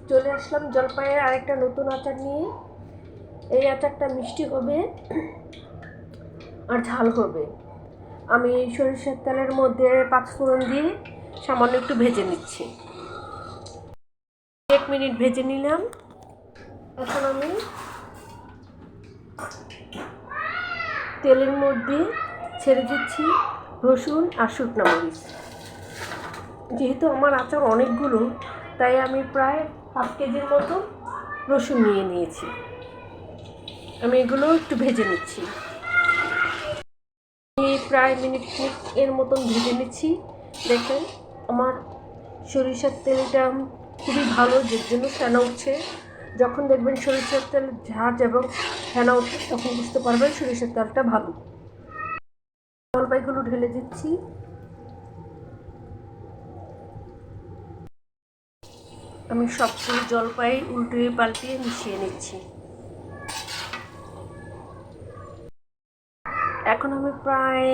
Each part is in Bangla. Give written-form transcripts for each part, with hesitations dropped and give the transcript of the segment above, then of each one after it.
চলে আসলাম জলপাইয়ের আরেকটা নতুন আচার নিয়ে। এই আচারটা মিষ্টি হবে আর ঝাল হবে। আমি সরিষার তেলের মধ্যে পাঁচফোড়ন দিয়ে সামান্য একটু ভেজে নিচ্ছি। 1 মিনিট ভেজে নিলাম। এখন আমি তেলের মধ্যে ছেড়ে দিচ্ছি রসুন আর শুকনো মরিচ। যেহেতু আমার আচার অনেকগুলো, তাই আমি প্রায় 1/2 কেজির মতো রসুন নিয়ে নিয়েছি। আমি এগুলো একটু ভেজে নিচ্ছি। আমি প্রায় মিনিট এর মতন ভেজে নিচ্ছি। দেখেন আমার সরিষার তেলটা খুবই ভালো, যে জন্য ফেনা উঠছে। যখন দেখবেন সরিষার তেল ঝাঁজ এবং ফেনা উঠছে, তখন বুঝতে পারবেন সরিষার তেলটা ভালো। জলপাইগুলো ঢেলে দিচ্ছি। আমি সবগুলো জলপাই উল্টিয়ে পাল্টিয়ে মিশিয়ে নিচ্ছি। এখন আমি প্রায়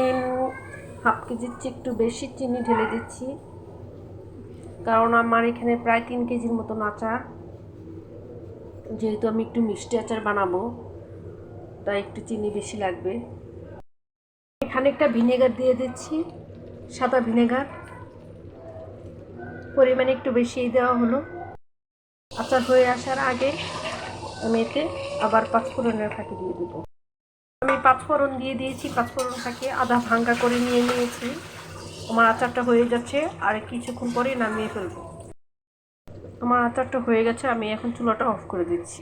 1/2 কেজির চেয়ে একটু বেশি চিনি ঢেলে দিচ্ছি, কারণ আমার এখানে প্রায় 3 কেজির মতন আচার। যেহেতু আমি একটু মিষ্টি আচার বানাবো, তাই একটু চিনি বেশি লাগবে। এখানে একটা ভিনেগার দিয়ে দিচ্ছি, সাদা ভিনেগার। পরিমাণে একটু বেশিই দেওয়া হলো। আচার হয়ে আসার আগে আমি এতে আবার পাঁচফোড়নের ফাঁকি দিয়ে দেবো। আমি পাঁচফোড়ন দিয়ে দিয়েছি। পাঁচফোড়ন ফাঁকি আধা ভাঙ্গা করে নিয়ে নিয়েছি। আমার আচারটা হয়ে যাচ্ছে, আর কিছুক্ষণ পরে নামিয়ে ফেলবো। আমার আচারটা হয়ে গেছে, আমি এখন চুলাটা অফ করে দিচ্ছি।